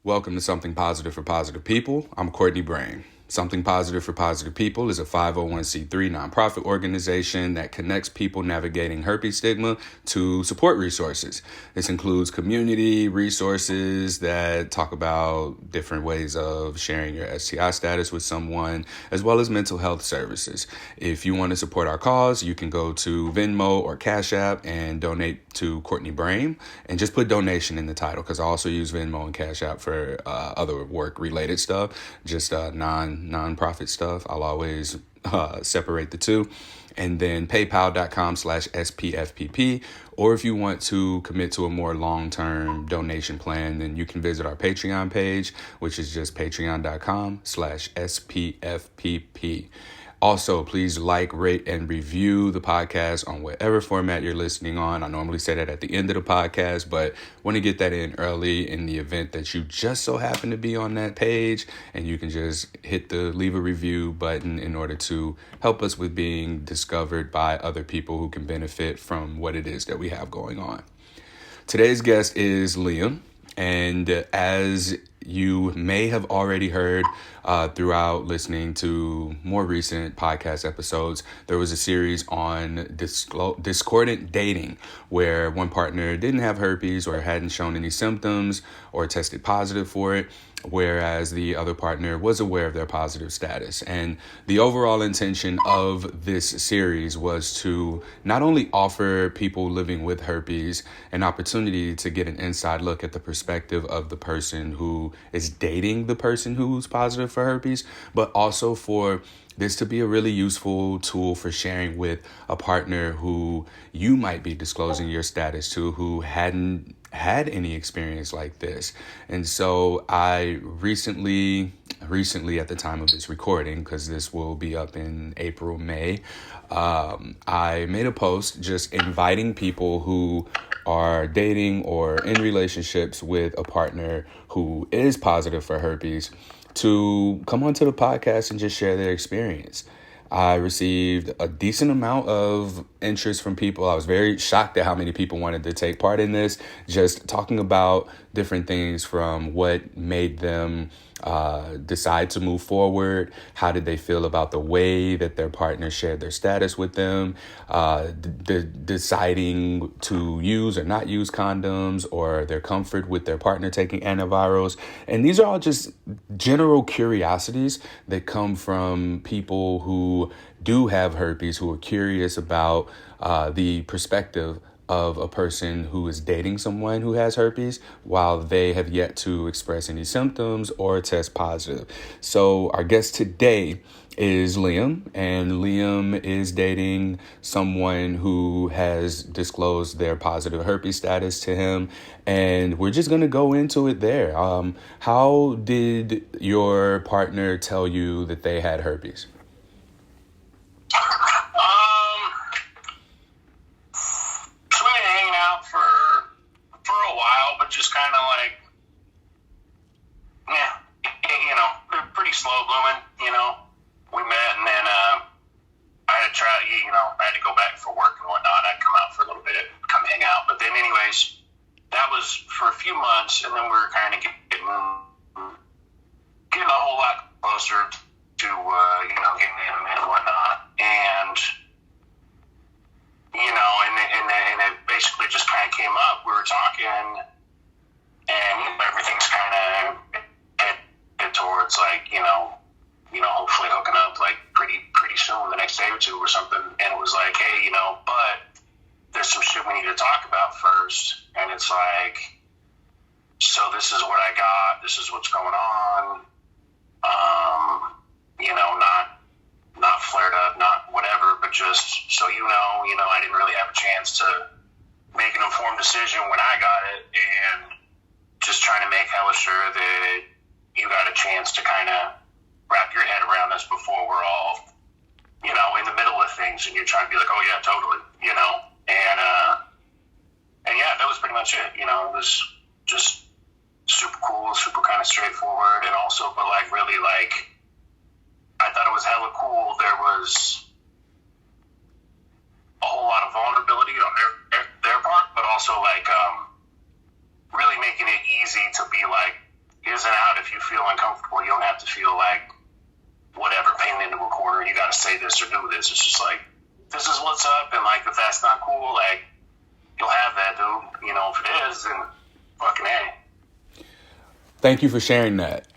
Welcome to Something Positive for Positive People. I'm Courtney Brain. Something Positive for Positive People is a 501c3 nonprofit organization that connects people navigating herpes stigma to support resources. This includes community resources that talk about different ways of sharing your STI status with someone, as well as mental health services. If you want to support our cause, you can go to Venmo or Cash App and donate to Courtney Brain, and just put donation in the title, because I also use Venmo and Cash App for other work-related stuff, just non-profit stuff. I'll always separate the two. And then paypal.com/SPFPP. Or if you want to commit to a more long-term donation plan, then you can visit our Patreon page, which is just patreon.com/SPFPP. Also, please like, rate, and review the podcast on whatever format you're listening on. I normally say that at the end of the podcast, but want to get that in early in the event that you just so happen to be on that page, and you can just hit the leave a review button in order to help us with being discovered by other people who can benefit from what it is that we have going on. Today's guest is Liam, and as you may have already heard throughout listening to more recent podcast episodes, there was a series on discordant dating, where one partner didn't have herpes or hadn't shown any symptoms or tested positive for it, whereas the other partner was aware of their positive status. And the overall intention of this series was to not only offer people living with herpes an opportunity to get an inside look at the perspective of the person who is dating the person who's positive for herpes, but also for this to be a really useful tool for sharing with a partner who you might be disclosing your status to, who hadn't had any experience like this. And so I recently at the time of this recording, because this will be up in April, May, I made a post just inviting people who are dating or in relationships with a partner who is positive for herpes to come onto the podcast and just share their experience. I received a decent amount of interest from people. I was very shocked at how many people wanted to take part in this, just talking about different things, from what made them decide to move forward, how did they feel about the way that their partner shared their status with them, deciding to use or not use condoms, or their comfort with their partner taking antivirals. And these are all just general curiosities that come from people who do have herpes, who are curious about the perspective of a person who is dating someone who has herpes while they have yet to express any symptoms or test positive. So our guest today is Liam, and Liam is dating someone who has disclosed their positive herpes status to him. And we're just going to go into it there. How did your partner tell you that they had herpes? Just kind of like, pretty slow blooming, we met, and then I had to I had to go back for work and whatnot. I'd come out for a little bit, come hang out. But then anyways, that was for a few months, and then we were kind of getting a whole lot closer to, getting intimate and whatnot. And, and it basically just kind of came up. We were talking, and everything's kind of headed towards hopefully hooking up like pretty soon, the next day or two or something. And it was like, hey, but there's some shit we need to talk about first. And it's like, so this is what I got. This is what's going on. Not flared up, not whatever, but just so I didn't really have a chance to make an informed decision when I got it, and just trying to make hella sure that you got a chance to kind of wrap your head around this before we're all, in the middle of things, and you're trying to be like, oh yeah, totally, and yeah, that was pretty much it. It was just super cool, super kind of straightforward, and also, but like really like, I thought it was hella cool. There was a whole lot of vulnerability on their part, but also like, really making it easy to be like, is an out if you feel uncomfortable. You don't have to feel like whatever, painted into a corner. You got to say this or do this. It's just like, this is what's up, and like if that's not cool, like you'll have that, dude. You know, if it is, then fucking A. Thank you for sharing that.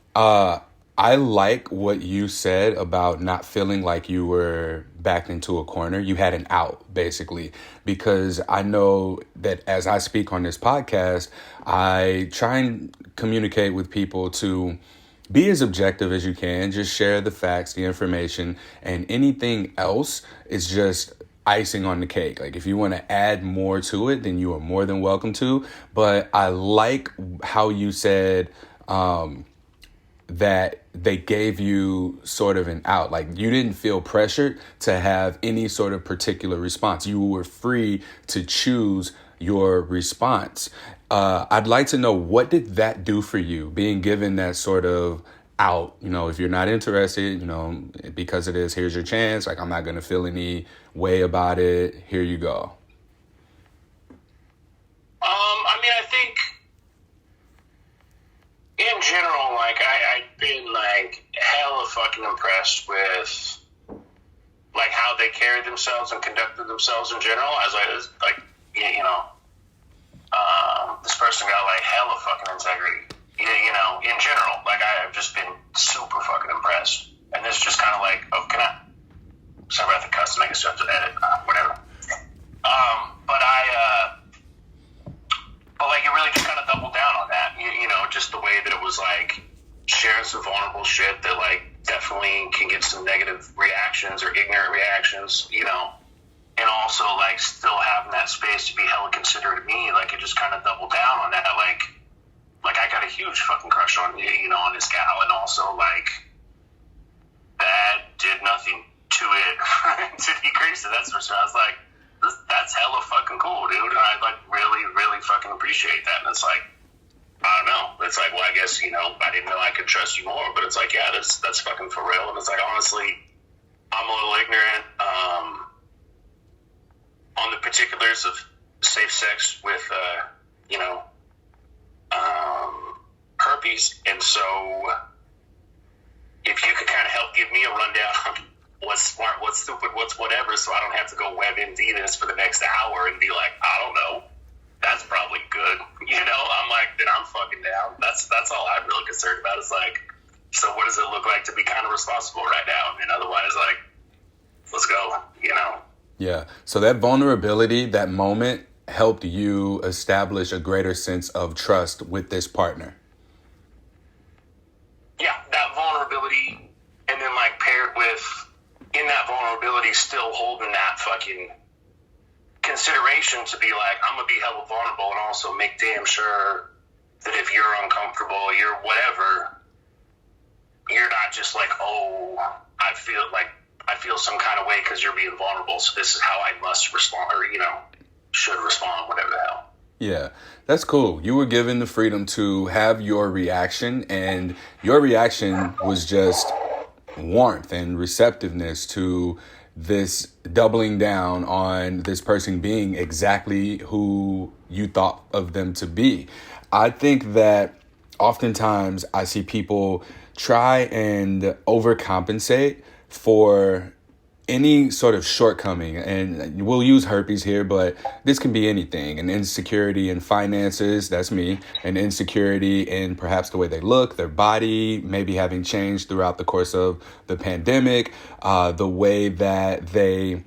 I like what you said about not feeling like you were backed into a corner. You had an out, basically, because I know that as I speak on this podcast, I try and communicate with people to be as objective as you can. Just share the facts, the information, and anything else is just icing on the cake. Like if you want to add more to it, then you are more than welcome to. But I like how you said, that they gave you sort of an out. Like you didn't feel pressured to have any sort of particular response. You were free to choose your response. I'd like to know, what did that do for you, being given that sort of out? You know, if you're not interested, you know, because it is, here's your chance. Like, I'm not going to feel any way about it. Here you go. I mean, I think in general, like, I've been, like, hella fucking impressed with, like, how they carried themselves and conducted themselves in general. As like, you know, this person got, like, hella fucking integrity, you know, in general. Like, I've just been super fucking impressed. And this is just kind of like, oh, can I, sorry about the custom, I guess you have to edit, whatever. But like, it really just kind of doubled down on that, you know, just the way that it was like sharing some vulnerable shit that like definitely can get some negative reactions or ignorant reactions, you know, and also like still having that space to be hella considerate of me. Like, it just kind of doubled down on that. Like I got a huge fucking crush on, you know, on this gal, and also like that did nothing to it to decrease it. That's for sure. I was like, that's hella fucking cool, dude. And I like really, really fucking appreciate that. And it's like, I don't know. It's like, well, I guess, you know, I didn't know I could trust you more, but it's like, yeah, that's fucking for real. And it's like, honestly, I'm a little ignorant on the particulars of safe sex with, you know, herpes. And so if you could kind of help give me a rundown on what's smart, what's stupid, what's whatever, so I don't have to go WebMD this for the next hour and be like, I don't know, that's probably good. You know, I'm like, then I'm fucking down. That's all I'm really concerned about. Is like, so what does it look like to be kind of responsible right now? And otherwise, like, let's go, you know? Yeah. So that vulnerability, that moment, helped you establish a greater sense of trust with this partner. Yeah, that vulnerability, and then like paired with, in that vulnerability, still holding that fucking consideration to be like, I'm gonna be hella vulnerable and also make damn sure that if you're uncomfortable, you're whatever, you're not just like, oh, I feel some kind of way because you're being vulnerable, so this is how I must respond, or, you know, should respond, whatever the hell. Yeah, that's cool. You were given the freedom to have your reaction, and your reaction was just warmth and receptiveness to this doubling down on this person being exactly who you thought of them to be. I think that oftentimes I see people try and overcompensate for any sort of shortcoming, and we'll use herpes here, but this can be anything. An insecurity in finances, that's me. An insecurity in perhaps the way they look, their body, maybe having changed throughout the course of the pandemic, the way that they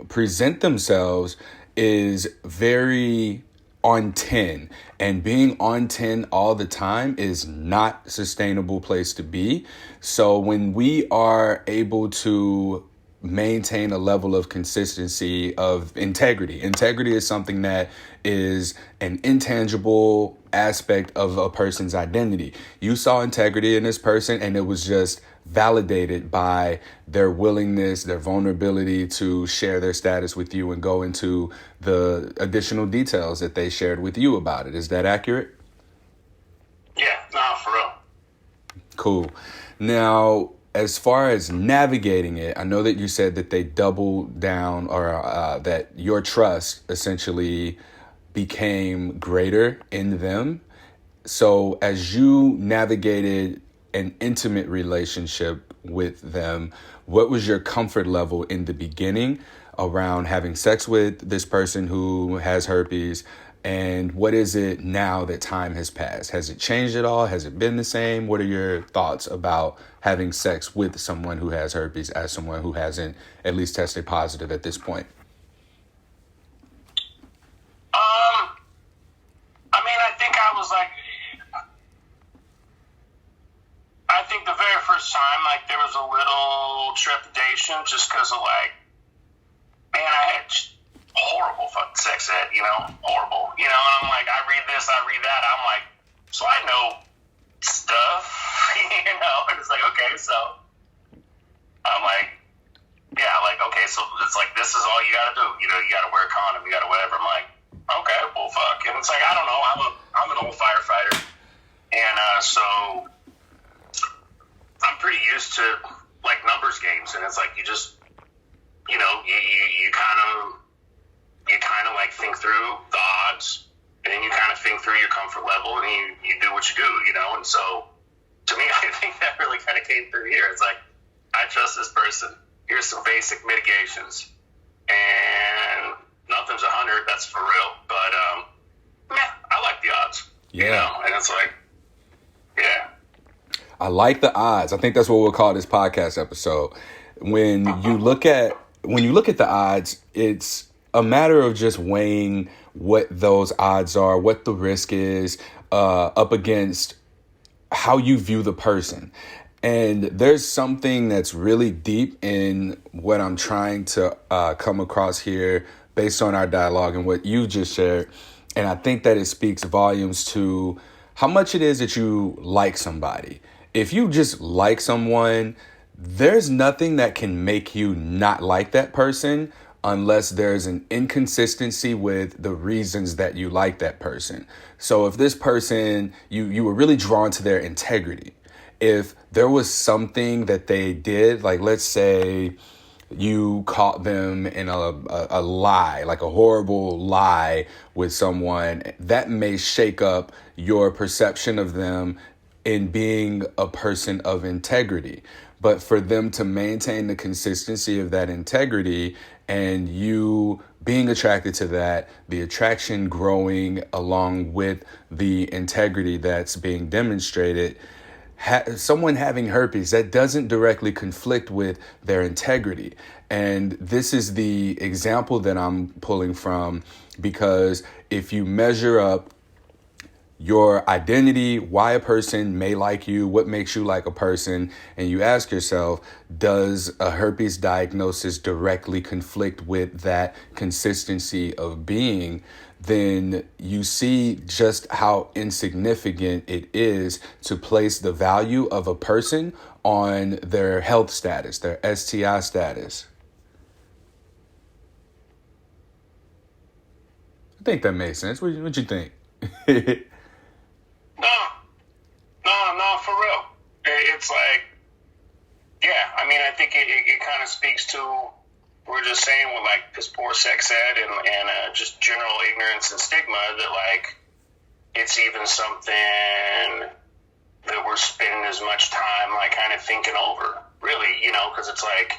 present themselves is very on 10, and being on 10 all the time is not a sustainable place to be. So when we are able to maintain a level of consistency, of integrity is something that is an intangible aspect of a person's identity. You saw integrity in this person, and it was just validated by their willingness, their vulnerability to share their status with you and go into the additional details that they shared with you about it. Is that accurate? Yeah, nah, for real. Cool. Now, as far as navigating it, I know that you said that they doubled down, or that your trust essentially became greater in them. So as you navigated an intimate relationship with them, what was your comfort level in the beginning around having sex with this person who has herpes? And what is it now that time has passed? Has it changed at all? Has it been the same? What are your thoughts about having sex with someone who has herpes as someone who hasn't at least tested positive at this point? I mean, I think I was like, I think the very first time, like, there was a little trepidation just because of, like, man, I had horrible fucking sex ed, horrible, and I'm like, I read this, I read that, I'm like, so I know stuff, and it's like, okay, so I'm like, yeah, like, okay, so it's like, this is all you gotta do, you gotta wear a condom, you gotta whatever. I'm like, okay, well, fuck, and it's like, I don't know, I'm an old firefighter, and so I'm pretty used to, like, numbers games, and it's like, you just, you kind of like think through the odds, and then you kind of think through your comfort level, and you do what you do, and so to me, I think that really kind of came through here. It's like, I trust this person. Here's some basic mitigations, and nothing's 100. That's for real, but I like the odds. And it's like, yeah. I like the odds. I think that's what we'll call this podcast episode. When you look at the odds, it's a matter of just weighing what those odds are, what the risk is, up against how you view the person. And there's something that's really deep in what I'm trying to come across here based on our dialogue and what you just shared. And I think that it speaks volumes to how much it is that you like somebody. If you just like someone, there's nothing that can make you not like that person unless there's an inconsistency with the reasons that you like that person. So if this person, you were really drawn to their integrity, if there was something that they did, like let's say you caught them in a lie, like a horrible lie with someone, that may shake up your perception of them in being a person of integrity. But for them to maintain the consistency of that integrity and you being attracted to that, the attraction growing along with the integrity that's being demonstrated, someone having herpes, that doesn't directly conflict with their integrity. And this is the example that I'm pulling from, because if you measure up your identity, why a person may like you, what makes you like a person, and you ask yourself, does a herpes diagnosis directly conflict with that consistency of being? Then you see just how insignificant it is to place the value of a person on their health status, their STI status. I think that makes sense. What you think? No, for real. It's like, yeah, I mean, I think it kind of speaks to, we're just saying with like this poor sex ed and just general ignorance and stigma, that like it's even something that we're spending as much time like kind of thinking over, really, because it's like,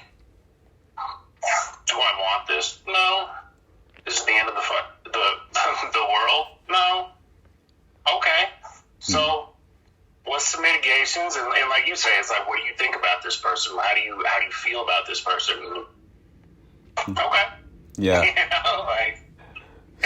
do I want this? No. Is it the end of the world? No. Okay. So what's the mitigations? And like you say, it's like, what do you think about this person? How do you feel about this person? Okay. Yeah.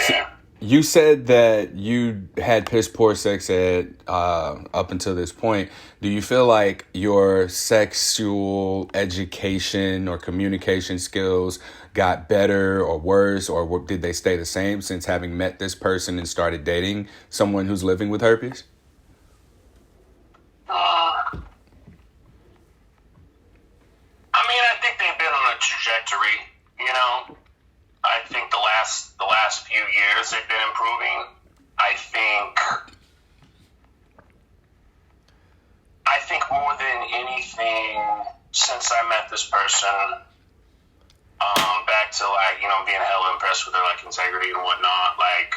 Yeah. You said that you had piss poor sex ed up until this point. Do you feel like your sexual education or communication skills got better or worse, or did they stay the same since having met this person and started dating someone who's living with herpes? I mean, I think they've been on a trajectory, I think the last few years they've been improving. I think more than anything, since I met this person, back to like, being hella impressed with their like integrity and whatnot, like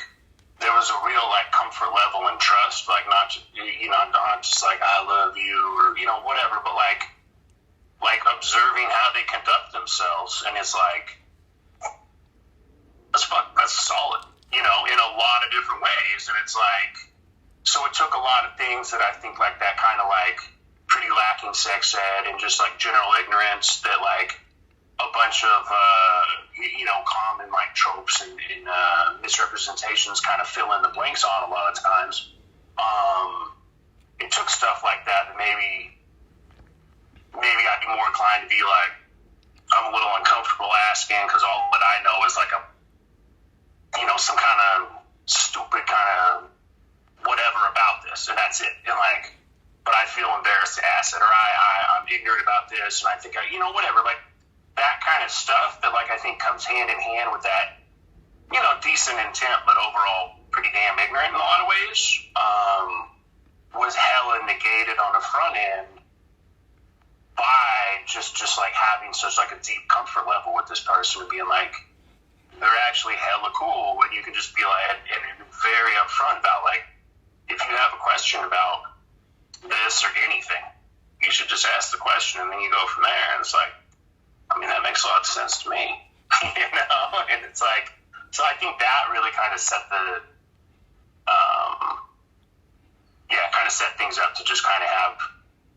there was a real like comfort level and trust, like not just like I love you or whatever, but like observing how they conduct themselves, and it's like that's solid, in a lot of different ways, and it's like so it took a lot of things that I think like that kind of like pretty lacking sex ed and just like general ignorance that like a bunch of common like tropes and misrepresentations kind of fill in the blanks on a lot of times. It took stuff like that maybe I'd be more inclined to be like, I'm a little uncomfortable asking because all that I know is like some kind of stupid kind of whatever about this, and that's it. And like, but I feel embarrassed to ask it, or I'm ignorant about this, and I think whatever, like that kind of stuff that like I think comes hand in hand with that, decent intent, but overall pretty damn ignorant in a lot of ways, was hella negated on the front end by just like having such like a deep comfort level with this person and being like, they're actually hella cool, and you can just be like, and very upfront about like, if you have a question about this or anything, you should just ask the question and then you go from there. And it's like, I mean, that makes a lot of sense to me, and it's like, so I think that really kind of set set things up to just kind of have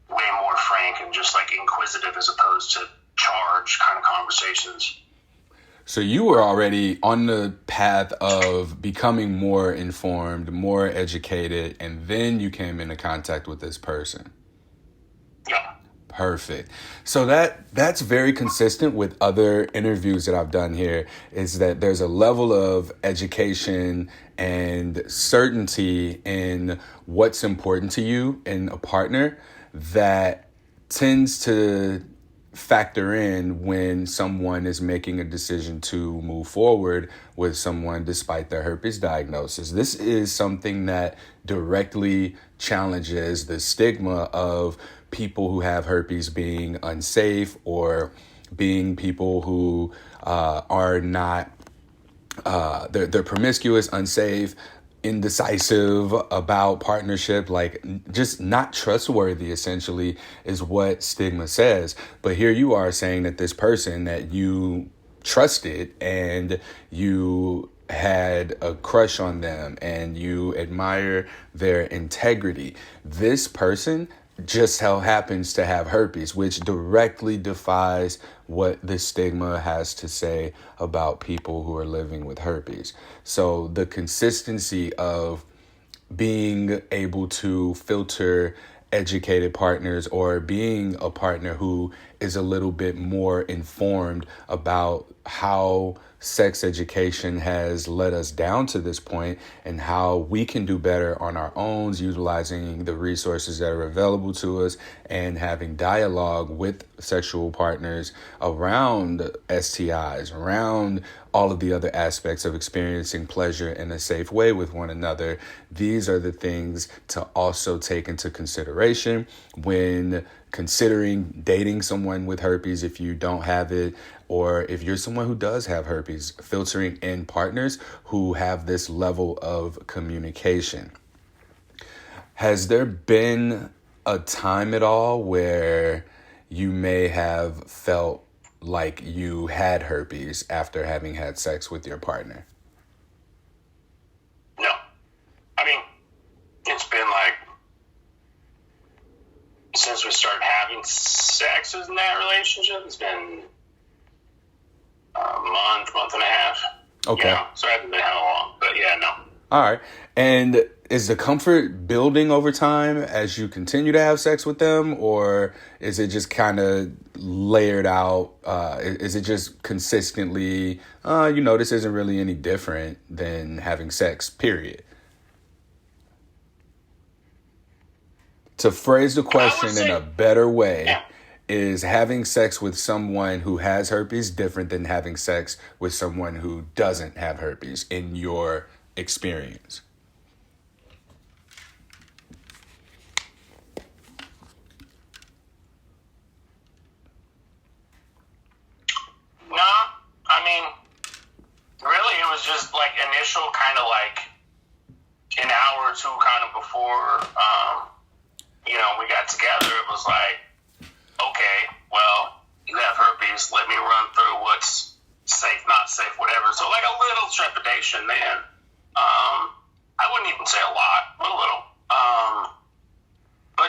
way more frank and just like inquisitive as opposed to charged kind of conversations. So you were already on the path of becoming more informed, more educated, and then you came into contact with this person. Yeah. Perfect. So that's very consistent with other interviews that I've done here, is that there's a level of education and certainty in what's important to you in a partner that tends to factor in when someone is making a decision to move forward with someone despite their herpes diagnosis. This is something that directly challenges the stigma of people who have herpes being unsafe or being people who are not, they're promiscuous, unsafe, indecisive about partnership, like just not trustworthy, essentially, is what stigma says. But here you are saying that this person that you trusted and you had a crush on them and you admire their integrity, this person just so happens to have herpes, which directly defies what the stigma has to say about people who are living with herpes. So the consistency of being able to filter educated partners or being a partner who is a little bit more informed about how sex education has led us down to this point and how we can do better on our own, utilizing the resources that are available to us and having dialogue with sexual partners around STIs, around all of the other aspects of experiencing pleasure in a safe way with one another. These are the things to also take into consideration when considering dating someone with herpes if you don't have it, or if you're someone who does have herpes, filtering in partners who have this level of communication. Has there been a time at all where you may have felt like you had herpes after having had sex with your partner? No. I mean, it's been like, since we started having sex in that relationship, it's been a month and a half. Okay. So it hasn't been how long, but yeah, no. All right. And is the comfort building over time as you continue to have sex with them, or is it just kind of layered out? Is it just consistently, this isn't really any different than having sex, period? To phrase the question in a better way, yeah. Is having sex with someone who has herpes different than having sex with someone who doesn't have herpes in your experience? No, I mean, really, it was just like initial kind of like in our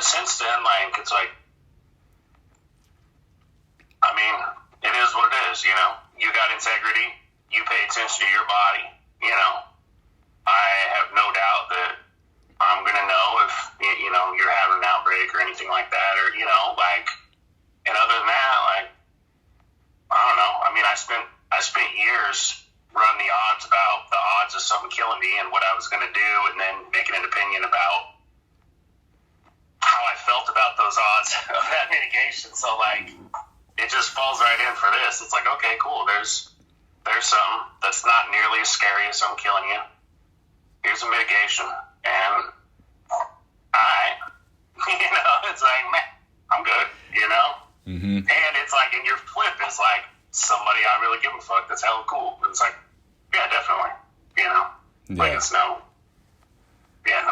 But since then, like, it's like, I mean, it is what it is, you know. You got integrity. You pay attention to your body, you know. I have no doubt that I'm going to know if, you know, you're having an outbreak or anything like that, or, you know, like, and other than that, like, I don't know. I mean, I spent years running the odds about the odds of something killing me and what I was going to do, and then making an opinion about how I felt about those odds of that mitigation. So, like, it just falls right in for this. It's like, okay, cool. There's something that's not nearly as scary as something killing you. Here's a mitigation, and you know, it's like, man, I'm good, you know? Mm-hmm. And it's like, in your flip, it's like, somebody I really give a fuck, that's hella cool. It's like, yeah, definitely, you know? Yeah. Like, it's no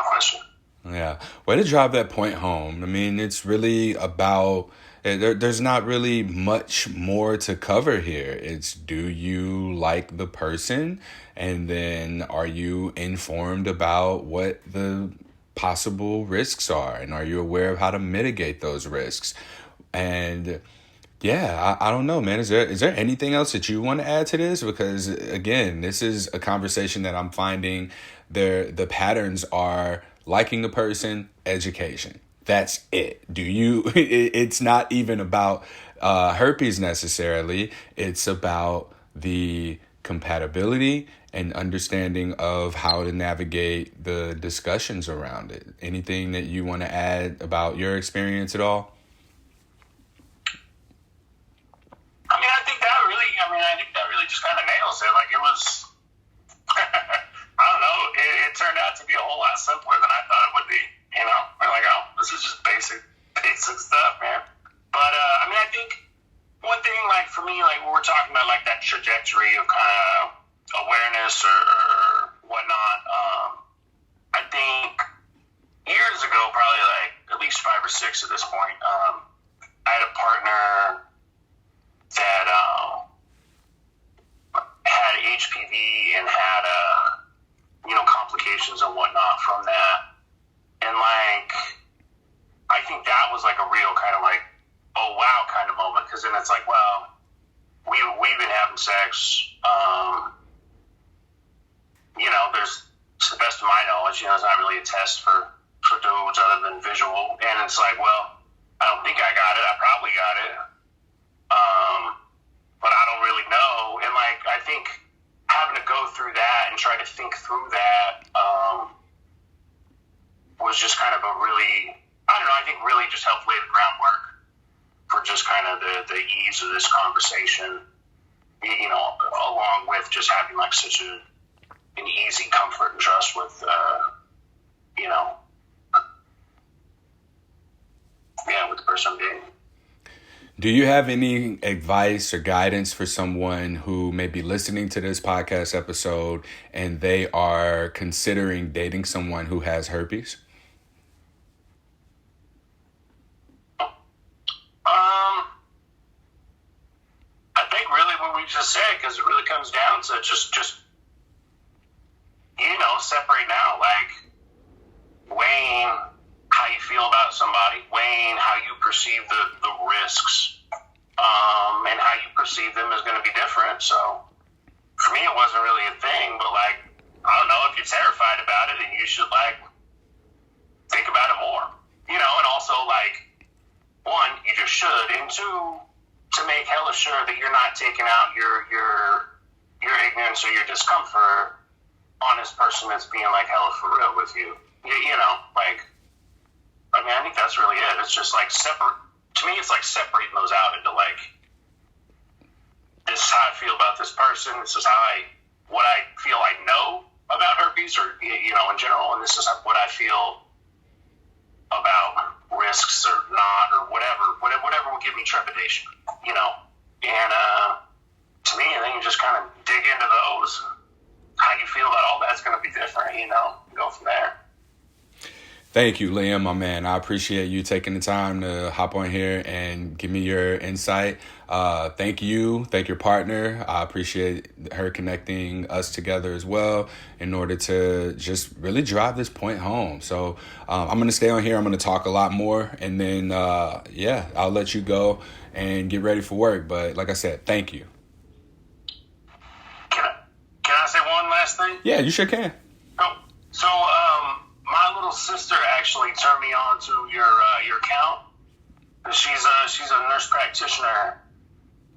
question. Yeah. Way to drive that point home. I mean, it's really about, there's not really much more to cover here. It's, do you like the person? And then are you informed about what the possible risks are? And are you aware of how to mitigate those risks? And yeah, I don't know, man. Is there anything else that you want to add to this? Because again, this is a conversation that I'm finding the patterns are liking the person, education. That's it. It's not even about herpes necessarily. It's about the compatibility and understanding of how to navigate the discussions around it. Anything that you want to add about your experience at all? I think that really just kind of nails it. Like, it was, I don't know, it turned out to be a whole lot simpler than I thought it would be, you know? I'm like, oh, this is just basic stuff, man. But, I mean, I think one thing, like, for me, like, when we're talking about, like, that trajectory of kind of awareness or whatnot, I think years ago, probably, like, at least 5 or 6 at this point, I had a partner that had HPV and had complications and whatnot from that, and like, I think that was like a real kind of like, oh wow kind of moment, because then it's like, well, we've been having sex, you know, there's, to the best of my knowledge, you know, it's not really a test for dudes other than visual, and it's like, well, I don't think I got it, I probably got it, but I don't really know. And like, I think having to go through that and try to think through that was just kind of a really, I don't know, I think really just helped lay the groundwork for just kind of the ease of this conversation, you know, along with just having like such an easy comfort and trust with, you know, with the person I'm dating. Do you have any advice or guidance for someone who may be listening to this podcast episode and they are considering dating someone who has herpes? I think really what we just said, because it really comes down to just you know, separate out, like, weighing how you feel about somebody, weighing how you perceive the risks, and how you perceive them is going to be different. So for me, it wasn't really a thing, but like, I don't know, if you're terrified about it, then you should like think about it more, you know. And also, like, one, you just should, and two, to make hella sure that you're not taking out your ignorance or your discomfort on this person that's being like hella for real with you. You know, like, I mean, I think that's really it. It's just like to me, it's like separating those out into like, this is how I feel about this person, this is what I feel I know about herpes, or, you know, in general, and this is what I feel about risks or not, or whatever will give me trepidation, you know. And to me, I think you just kind of dig into those. How you feel about all that's going to be different, you know, go from there. Thank you, Liam, my man. I appreciate you taking the time to hop on here and give me your insight. Thank you. Thank your partner. I appreciate her connecting us together as well in order to just really drive this point home. So I'm going to stay on here. I'm going to talk a lot more. And then, I'll let you go and get ready for work. But like I said, thank you. Can I say one last thing? Yeah, you sure can. So, my little sister actually turned me on to your account. She's a nurse practitioner,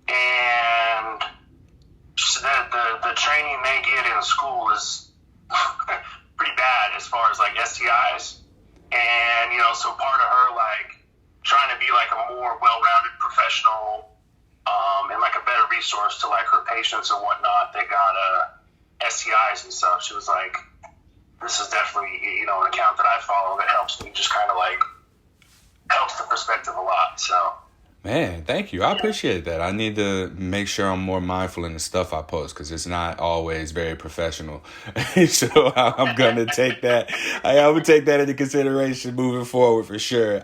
and she said the training they get in school is pretty bad as far as like STIs, and so part of her like trying to be like a more well-rounded professional, and like a better resource to like her patients and whatnot. They got STIs and stuff. She was like, this is definitely, an account that I follow that helps me just kind of like helps the perspective a lot. So, man, thank you. I appreciate that. I need to make sure I'm more mindful in the stuff I post because it's not always very professional. So I'm going to take that. I would take that into consideration moving forward for sure.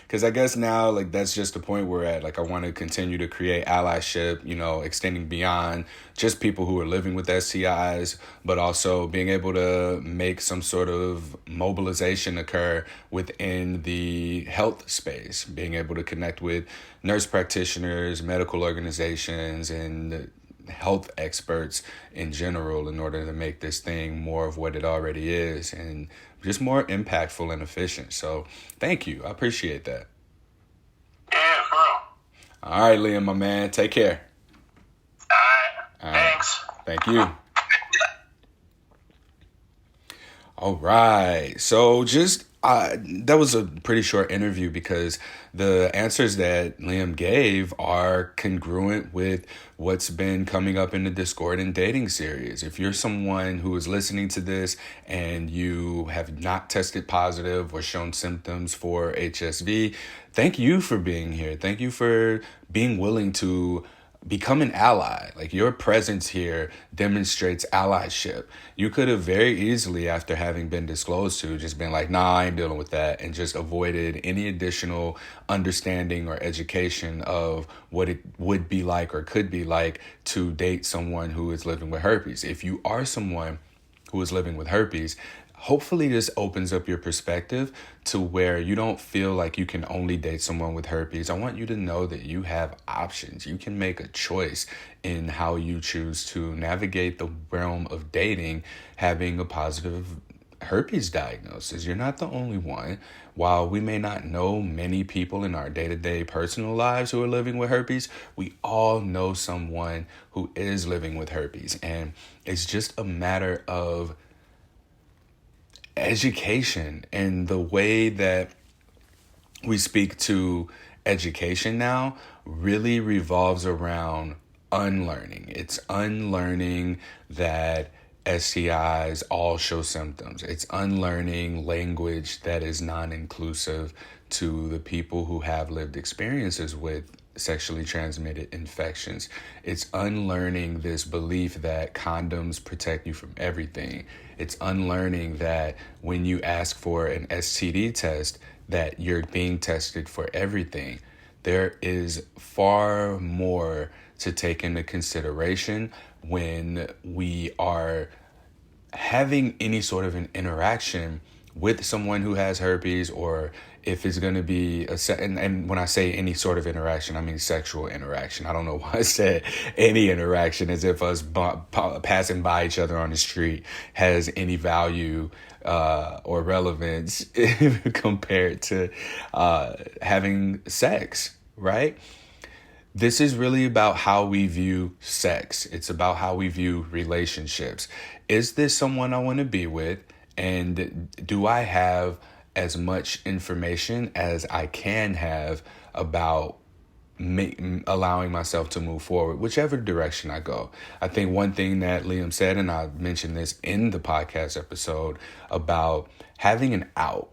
Because I guess now, like, that's just the point we're at. Like, I want to continue to create allyship, extending beyond just people who are living with STIs, but also being able to make some sort of mobilization occur within the health space, being able to connect with nurse practitioners, medical organizations, and health experts in general in order to make this thing more of what it already is and just more impactful and efficient. So thank you. I appreciate that. Yeah, for real. All right, Liam, my man. Take care. All right. Thanks. Thank you. All right. So that was a pretty short interview because the answers that Liam gave are congruent with what's been coming up in the Discord and dating series. If you're someone who is listening to this and you have not tested positive or shown symptoms for HSV, thank you for being here. Thank you for being willing to become an ally. Like, your presence here demonstrates allyship. You could have very easily, after having been disclosed to, just been like, nah, I ain't dealing with that, and just avoided any additional understanding or education of what it would be like or could be like to date someone who is living with herpes. If you are someone who is living with herpes, hopefully this opens up your perspective to where you don't feel like you can only date someone with herpes. I want you to know that you have options. You can make a choice in how you choose to navigate the realm of dating, having a positive herpes diagnosis. You're not the only one. While we may not know many people in our day-to-day personal lives who are living with herpes, we all know someone who is living with herpes. And it's just a matter of education, and the way that we speak to education now really revolves around unlearning. It's unlearning that STIs all show symptoms. It's unlearning language that is non-inclusive to the people who have lived experiences with sexually transmitted infections. It's unlearning this belief that condoms protect you from everything. It's unlearning that when you ask for an STD test, that you're being tested for everything. There is far more to take into consideration when we are having any sort of an interaction with someone who has herpes, or if it's going to be and when I say any sort of interaction, I mean sexual interaction. I don't know why I said any interaction, as if us passing by each other on the street has any value or relevance compared to having sex, right? This is really about how we view sex. It's about how we view relationships. Is this someone I want to be with? And do I have as much information as I can have about allowing myself to move forward, whichever direction I go? I think one thing that Liam said, and I mentioned this in the podcast episode, about having an out.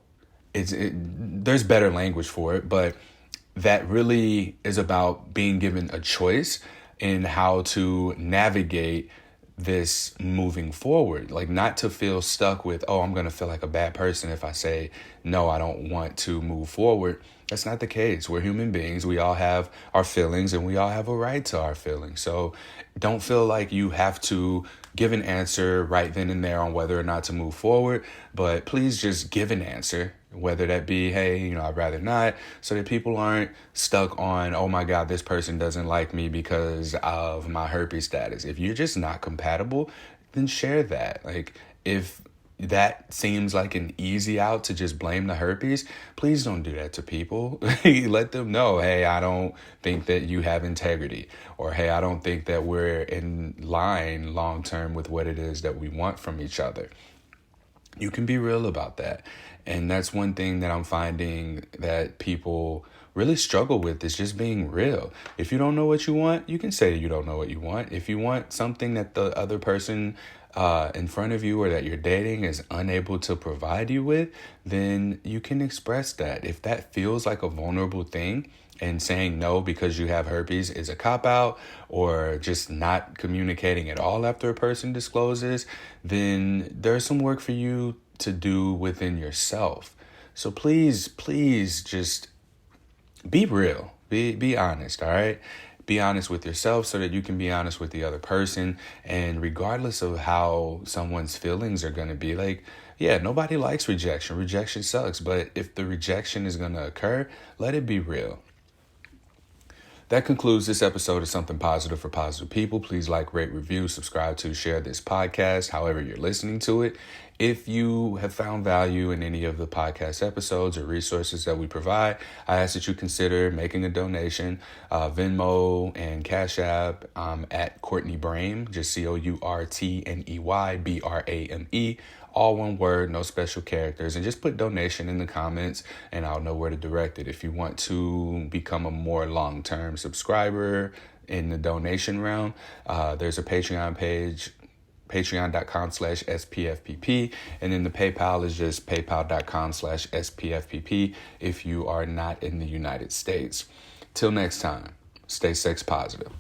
There's better language for it, but that really is about being given a choice in how to navigate this moving forward, like not to feel stuck with, oh, I'm going to feel like a bad person if I say, no, I don't want to move forward. That's not the case. We're human beings. We all have our feelings and we all have a right to our feelings. So don't feel like you have to give an answer right then and there on whether or not to move forward, but please just give an answer, whether that be, hey, I'd rather not, so that people aren't stuck on, oh my God, this person doesn't like me because of my herpes status. If you're just not compatible, then share that. Like, if that seems like an easy out to just blame the herpes, please don't do that to people. Let them know, hey, I don't think that you have integrity, or hey, I don't think that we're in line long term with what it is that we want from each other. You can be real about that. And that's one thing that I'm finding that people really struggle with, is just being real. If you don't know what you want, you can say you don't know what you want. If you want something that the other person in front of you or that you're dating is unable to provide you with, then you can express that. If that feels like a vulnerable thing, and saying no because you have herpes is a cop-out, or just not communicating at all after a person discloses, then there's some work for you to do within yourself. So please just be real. Be honest, all right? Be honest with yourself so that you can be honest with the other person. And regardless of how someone's feelings are going to be, like, yeah, nobody likes rejection. Rejection sucks. But if the rejection is going to occur, let it be real. That concludes this episode of Something Positive for Positive People. Please like, rate, review, subscribe to, share this podcast, however you're listening to it. If you have found value in any of the podcast episodes or resources that we provide, I ask that you consider making a donation. Venmo and Cash App at Courtney Brame, just CourtneyBrame, all one word, no special characters, and just put donation in the comments and I'll know where to direct it. If you want to become a more long-term subscriber in the donation realm, there's a Patreon page, patreon.com/SPFPP. And then the PayPal is just paypal.com/SPFPP if you are not in the United States. Till next time, stay sex positive.